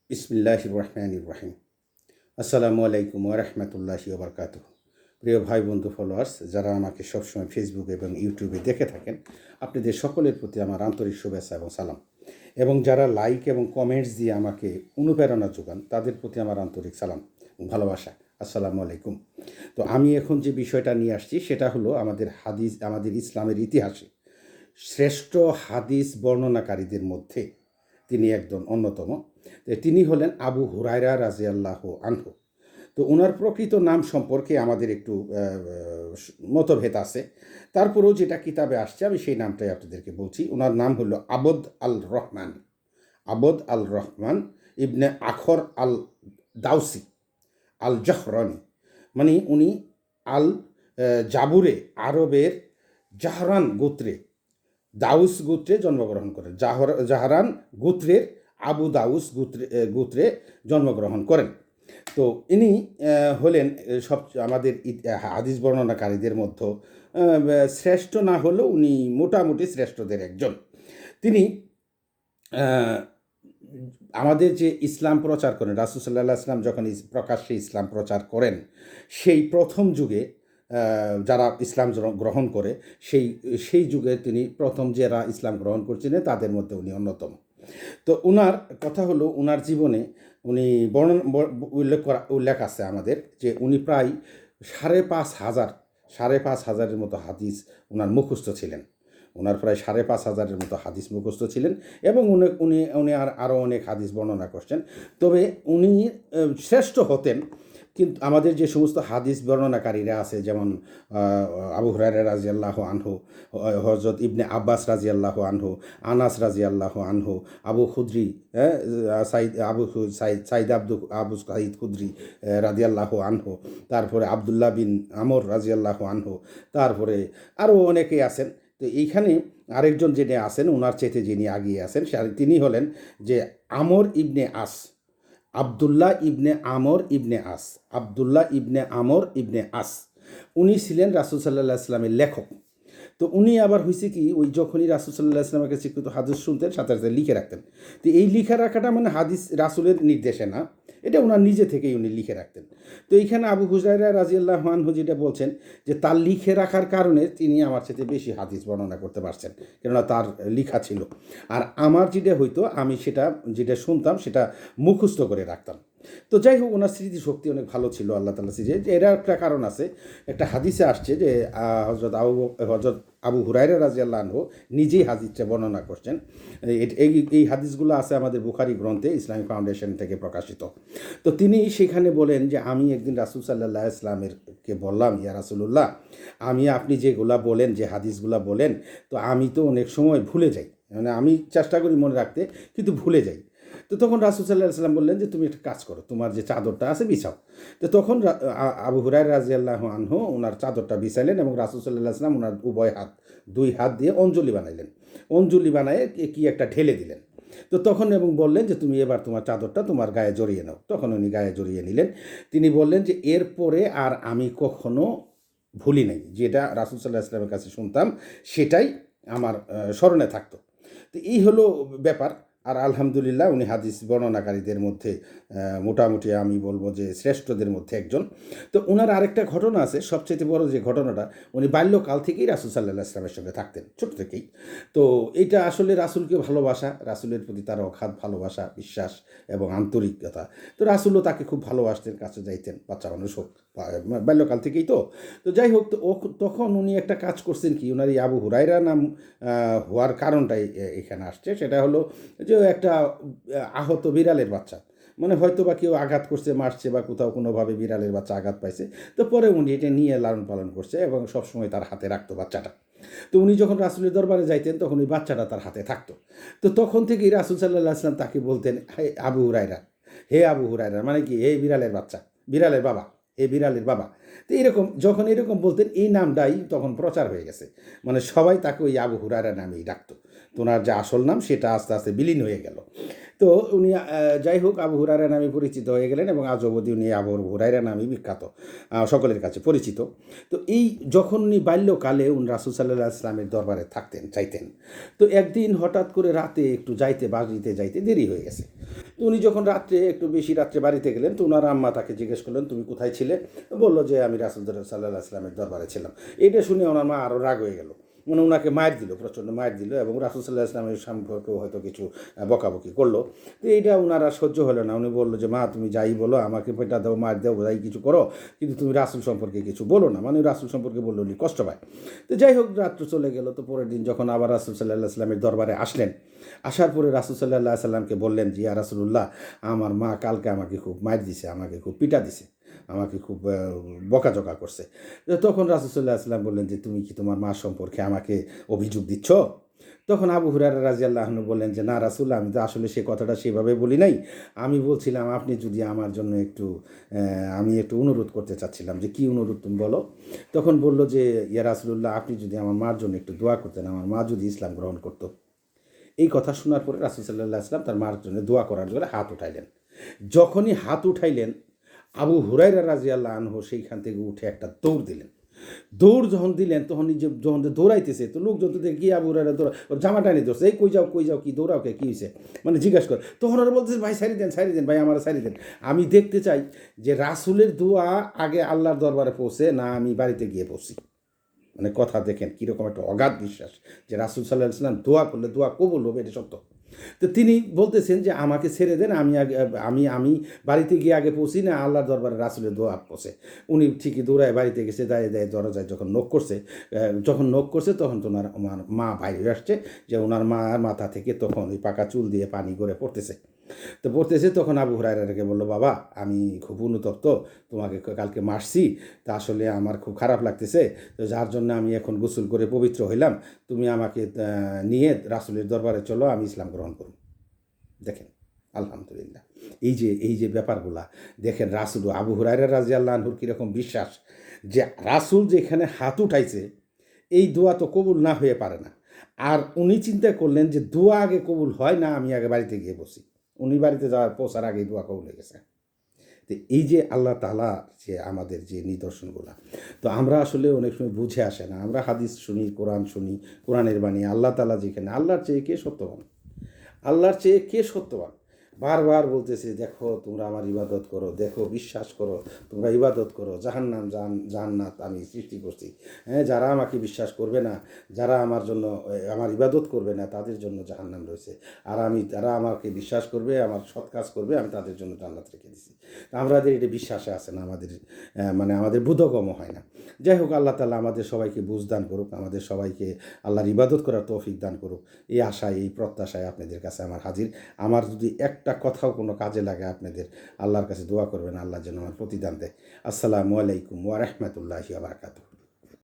বিসমিল্লাহির রহমানির রহিম। আসসালামু আলাইকুম ওয়া রাহমাতুল্লাহি ওয়া বারাকাতুহু। প্রিয় ভাই বন্ধু ফলোয়ার্স যারা আমাকে সবসময় ফেসবুক এবং ইউটিউবে দেখে থাকেন, আপনাদের সকলের প্রতি আমার আন্তরিক শুভেচ্ছা এবং সালাম। এবং যারা লাইক এবং কমেন্টস দিয়ে আমাকে অনুপ্রেরণা যোগান, তাদের প্রতি আমার আন্তরিক সালাম ভালোবাসা। আসসালামু আলাইকুম। তো আমি এখন যে বিষয়টা নিয়ে আসছি সেটা হলো আমাদের ইসলামের ইতিহাসে শ্রেষ্ঠ হাদিস বর্ণনাকারীদের মধ্যে তিনি একজন অন্যতম। তিনি হলেন আবু হুরায়রা রাদিয়াল্লাহু আনহু। তো ওনার প্রকৃত নাম সম্পর্কে আমাদের একটু মতভেদ আছে। তারপরেও যেটা কিতাবে আসছে আমি সেই নামটাই আপনাদেরকে বলছি। ওনার নাম হলো আবদ আল রহমান ইবনে আখর আল দাউসি আল জাহরানি। মানে উনি আল জাবুরে আরবের জাহরান গোত্রে দাউস গোত্রে জন্মগ্রহণ করেন। জাহরান গোত্রের আবু দাউস গোত্রে জন্মগ্রহণ করেন। তো ইনি হলেন আমাদের হাদিস বর্ণনাকারীদের মধ্যে শ্রেষ্ঠ না হলেও উনি মোটামুটি শ্রেষ্ঠদের একজন। তিনি আমাদের যে ইসলাম প্রচার করেন, রাসূল সাল্লাল্লাহু আলাইহি ওয়াসাল্লাম যখন প্রকাশ্যে ইসলাম প্রচার করেন, সেই প্রথম যুগে যারা ইসলাম গ্রহণ করে সেই যুগে তিনি প্রথম যারা ইসলাম গ্রহণ করছিলেন তাদের মধ্যে উনি অন্যতম। তো উনার কথা হলো উনার জীবনে উনি উল্লেখ আছে আমাদের যে উনি প্রায় ৫,৫০০ মতো হাদিস উনার মুখস্থ ছিলেন। ওনার প্রায় ৫,৫০০ মতো হাদিস মুখস্থ ছিলেন এবং উনি আরও অনেক হাদিস বর্ণনা করছেন। তবে উনি শ্রেষ্ঠ হতেন, কিন্তু আমাদের যে সমস্ত হাদিস বর্ণনাকারীরা আছে যেমন আবু হুরায়রা রাদিয়াল্লাহু আনহু, হযরত ইবনে আব্বাস রাদিয়াল্লাহু আনহু, আনাস রাদিয়াল্লাহু আনহু, আবু খুদরি, আবু সাঈদ খুদরি রাদিয়াল্লাহু আনহু, তারপরে আবদুল্লাহ বিন আমর রাদিয়াল্লাহু আনহু, তারপরে আরও অনেকেই আছেন। তো এইখানে আরেকজন যিনি আছেন ওনার চাইতে যিনি আগিয়ে আছেন তিনি হলেন যে আমর ইবনে আস, আবদুল্লাহ ইবনে আমর ইবনে আস। উনি ছিলেন রাসূল সাল্লাল্লাহু আলাইহি ওয়াসাল্লামের লেখক। তো উনি আবার হয়েছে কি ওই যখনই রাসূল সাল্লাল্লাহু আলাইহি ওয়াসাল্লামের কাছে কিন্তু হাদিস শুনতেন সাথে সাথে লিখে রাখতেন। তো এই লিখে রাখাটা মানে হাদিস রাসূলের নির্দেশে না, এটা ওনার নিজে থেকেই উনি লিখে রাখতেন। তো এইখানে আবু হুরায়রা রাদিয়াল্লাহু আনহু যেটা বলছেন যে তার লিখে রাখার কারণে তিনি আমার সাথে বেশি হাদিস বর্ণনা করতে পারছেন, কেননা তার লিখা ছিল। আর আমার যেটা হইতো আমি যেটা শুনতাম সেটা মুখস্থ করে রাখতাম। তো যাই হোক ওনার স্মৃতিশক্তি অনেক ভালো ছিল আল্লাহ তাআলা যে এরা একটা কারণ আছে। একটা হাদিসে আসছে যে হযরত আবু হুরায়রা রাদিয়াল্লাহু আনহু নিজেই হাদিসটা বর্ণনা করছেন। এই হাদিসগুলো আছে আমাদের বুখারী গ্রন্থে, ইসলামিক ফাউন্ডেশন থেকে প্রকাশিত। তো তিনি সেখানে বলেন যে আমি একদিন রাসূল সাল্লাল্লাহু আলাইহি ওয়াসাল্লামকে বললাম, ইয়া রাসূলুল্লাহ, আপনি যেগুলা বলেন, যে হাদিসগুলা বলেন, তো আমি তো অনেক সময় ভুলে যাই, মানে আমি চেষ্টা করি মনে রাখতে কিন্তু ভুলে যাই। তো তখন রাসূল সাল্লাল্লাহু আলাইহি ওয়াসাল্লাম বললেন যে তুমি একটা কাজ করো, তোমার যে চাদরটা আছে বিছাও। তো তখন আবু হুরায়রা রাদিয়াল্লাহু আনহু ওনার চাদরটা বিছাইলেন এবং রাসূল সাল্লাল্লাহু আলাইহি ওয়াসাল্লাম ওনার দুই হাত দিয়ে অঞ্জলি বানাইলেন। অঞ্জলি বানায় কি একটা ঢেলে দিলেন। তো তখন এবং বললেন যে তুমি এবার তোমার চাদরটা তোমার গায়ে জড়িয়ে নাও। তখন উনি গায়ে জড়িয়ে নিলেন। তিনি বললেন যে এরপরে আর আমি কখনো ভুলি নাই, যেটা রাসূল সাল্লাল্লাহু আলাইহি ওয়াসাল্লামের কাছে শুনতাম সেটাই আমার স্মরণে থাকতো। তো এই হলো ব্যাপার। আর আলহামদুলিল্লাহ উনি হাদিস বর্ণনাকারীদের মধ্যে মোটামুটি আমি বলবো যে শ্রেষ্ঠদের মধ্যে একজন। তো ওনার আরেকটা ঘটনা আছে, সবচেয়ে বড় যে ঘটনাটা, উনি বাল্যকাল থেকেই রাসূল সাল্লাল্লাহু আলাইহি ওয়াসাল্লামের সঙ্গে থাকতেন, ছোট থেকেই। তো এইটা আসলে রাসূলকে ভালোবাসা, রাসূলের প্রতি তার অগাধ ভালোবাসা, বিশ্বাস এবং আন্তরিকতা। তো রাসূলও তাকে খুব ভালোবাসতেন, কাছে যাইতেন, বাচ্চা মানুষ হোক, বাল্যকাল থেকেই তো। তো যাই হোক, তো তখন উনি একটা কাজ করছেন কি, ওনার এই আবু হুরায়রা নাম হওয়ার কারণটাই এখানে আসছে। সেটা হলো যে একটা আহত বিড়ালের বাচ্চা, মানে হয়তো বা কেউ আঘাত করছে, মারছে বা কোথাও কোনোভাবে বিড়ালের বাচ্চা আঘাত পাইছে। তো পরে উনি এটা নিয়ে লালন পালন করছে এবং সবসময় তার হাতে রাখতো বাচ্চাটা। তো উনি যখন রাসূলের দরবারে যাইতেন তখন ওই বাচ্চাটা তার হাতে থাকতো। তো তখন থেকেই রাসূল সাল্লাল্লাহু আলাইহি ওয়াসাল্লাম তাকে বলতেন হে আবু হুরায়রা, মানে কি হে বিড়ালের বাচ্চা, বিড়ালের বাবা, হে বিড়ালের বাবা। তো যখন এরকম বলতেন এই নামটাই তখন প্রচার হয়ে গেছে, মানে সবাই তাকে ওই আবু হুরায়রা নামেই ডাকতো। তো তোনার যে আসল নাম সেটা আস্তে আস্তে বিলীন হয়ে গেল। তো উনি যাই হোক আবু হুরায়রা নামে পরিচিত হয়ে গেলেন এবং আজ অবধি উনি আবু হুরায়রা নামে বিখ্যাত, সকলের কাছে পরিচিত। তো এই যখন উনি বাল্যকালে উনি রাসূল সাল্লাল্লাহু আলাইহি ওয়াসাল্লামের দরবারে থাকতেন চাইতেন, তো একদিন হঠাৎ করে রাতে একটু বাড়িতে যাইতে দেরি হয়ে গেছে। তো উনি যখন রাত্রে একটু বেশি রাত্রে বাড়িতে গেলেন, তো ওনার আম্মা তাকে জিজ্ঞেস করলেন, তুমি কোথায় ছিলে? বললো যে আমি রাসূল সাল্লাল্লাহু আলাইহি ওয়াসাল্লামের দরবারে ছিলাম। এটা শুনে ওনার মা আরও রাগ হয়ে গেল, মানে ওনাকে মার দিল, প্রচণ্ড মার দিল, এবং রাসূল সাল্লাল্লাহু আলাইহি ওয়াসাল্লামের সম্পর্কেও হয়তো কিছু বকাবকি করলো। তো এইটা ওনার আর সহ্য হলো না। উনি বললো যে মা তুমি যাই বলো, আমাকে পেটা দাও, মার দাও, যাই কিছু করো, কিন্তু তুমি রাসূল সম্পর্কে কিছু বলো না। মানে রাসূল সম্পর্কে বললে উনি কষ্ট পায়। তো যাই হোক রাত্র চলে গেল। তো পরের দিন যখন আবার রাসূল সাল্লাল্লাহু আলাইহি ওয়াসাল্লামের দরবারে আসলেন, আসার পরে রাসূল সাল্লাল্লাহু আলাইহি ওয়াসাল্লামকে বললেন যে ইয়া রাসূলুল্লাহ, আমার মা কালকে আমাকে খুব মার দিছে, আমাকে খুব পিটা দিছে, আমাকে খুব বকাঝকা করছে। তো তখন রাসূল সাল্লাল্লাহু আলাইহি ওয়াসাল্লাম বললেন যে তুমি কি তোমার মা সম্পর্কে আমাকে অভিযোগ দিচ্ছ? তখন আবু হুরায়রা রাদিয়াল্লাহু আনহু বললেন যে না রাসূল, আমি তো আসলে সে কথাটা সেভাবে বলি নাই। আমি বলছিলাম আপনি যদি আমার জন্য একটু আমি একটু অনুরোধ করতে চাচ্ছিলাম। যে কী অনুরোধ তুমি বলো? তখন বলল যে ইয়া রাসূলুল্লাহ, আপনি যদি আমার মার জন্য একটু দোয়া করতেন, আমার মা যদি ইসলাম গ্রহণ করত। এই কথা শোনার পরে রাসূল সাল্লাল্লাহু আলাইহি ওয়াসাল্লাম তার মার জন্য দোয়া করার জন্য হাত উঠাইলেন। যখনই হাত উঠাইলেন, আবু হুরায়রা রাদিয়াল্লাহু আনহু সেইখান থেকে উঠে একটা দৌড় দিলেন। দৌড় যখন দিলেন, তখন নিজে যখন দৌড়াইতেছে, তো লোকজন তো দেখে কি আবু হুরায়রা দৌড়া, ওর জামা টানি ধরছে, এই কই যাও, কি দৌড়াও কে, কী হয়েছে, মানে জিজ্ঞাসা করে। তখন ওরা বলতেছে ভাই সারি দেন ভাই, আমার সারি দেন। আমি দেখতে চাই যে রাসূলের দোয়া আগে আল্লাহর দরবারে পৌঁছে না আমি বাড়িতে গিয়ে পৌঁছি। মানে কথা দেখেন কীরকম একটা অগাধ বিশ্বাস যে রাসূল সাল্লাল্লাহু আলাইহি ওয়াসাল্লাম দোয়া করলে দোয়া কবুল হবে, এটা সত্য। তো তিনি বলতেছেন যে আমাকে ছেড়ে দেন, আমি আগে আমি বাড়িতে গিয়ে আগে পৌঁছি না আল্লাহর দরবারে রাসূলের দোয়া পৌঁছে। উনি ঠিকই দৌড়ায় বাড়িতে গেছে, দাঁড়িয়ে দরজায় যখন নক করছে তখন তো ওনার মা বাইরে আসছে, যে ওনার মার মাথা থেকে তখন ওই পাকা চুল দিয়ে পানি গড়ে পড়তেছে। তো পড়তেছে, তখন আবু হুরায়রাকে বললো বাবা আমি খুব অনুতপ্ত, তোমাকে কালকে মারছি, তা আসলে আমার খুব খারাপ লাগতেছে, তো যার জন্য আমি এখন গোসল করে পবিত্র হইলাম, তুমি আমাকে নিয়ে রাসূলের দরবারে চলো, আমি ইসলাম গ্রহণ করব। দেখেন আলহামদুলিল্লাহ, এই যে ব্যাপারগুলা দেখেন, রাসূল আবু হুরায়রা রাদিয়াল্লাহু আনহুর কীরকম বিশ্বাস যে রাসূল যেখানে হাত উঠাইছে এই দোয়া তো কবুল না হয়ে পারে না। আর উনি চিন্তা করলেন যে দোয়া আগে কবুল হয় না আমি আগে বাড়িতে গিয়ে বসি। উনি বাড়িতে পৌঁছার আগেই দোয়া কবুল হয়ে গেছে। তো এই যে আল্লাহ তাআলা যে আমাদের যে নিদর্শনগুলা, তো আমরা আসলে অনেক সময় বুঝে আসে না। আমরা হাদিস শুনি, কোরআন শুনি, কোরআনের বাণী, আল্লাহ তাআলা যেখানে, আল্লাহর চেয়ে কে সত্যবান? আল্লাহর চেয়ে কে সত্যবান? বারবার বলতেছে দেখো তোমরা আমার ইবাদত করো, দেখো বিশ্বাস করো, তোমরা ইবাদত করো, জাহান্নাম জান্নাত আমি সৃষ্টি করছি। হ্যাঁ, যারা আমাকে বিশ্বাস করবে না, যারা আমার জন্য আমার ইবাদত করবে না, তাদের জন্য জাহান্নাম রয়েছে। আর যারা আমাকে বিশ্বাস করবে, আমার সৎ কাজ করবে, আমি তাদের জন্য জান্নাত রেখে দিছি। আমাদের এটা বিশ্বাসে আসে না, আমাদের মানে আমাদের বোধগম্য হয় না। যাই হোক, আল্লাহ তাআলা আমাদের সবাইকে বুঝ দান করুক, আমাদের সবাইকে আল্লাহর ইবাদত করার তৌফিক দান করুক। এই আশায়, এই প্রত্যাশায় আপনাদের কাছে আমার হাজির। আমার যদি একটা কথাও কোনো কাজে লাগে আপনাদের আল্লাহর কাছে দোয়া করবেন, আল্লাহ যেন আমার প্রতিদান দেয়। আসসালামু আলাইকুম ওয়া রাহমাতুল্লাহি ওয়া বারাকাতুহু।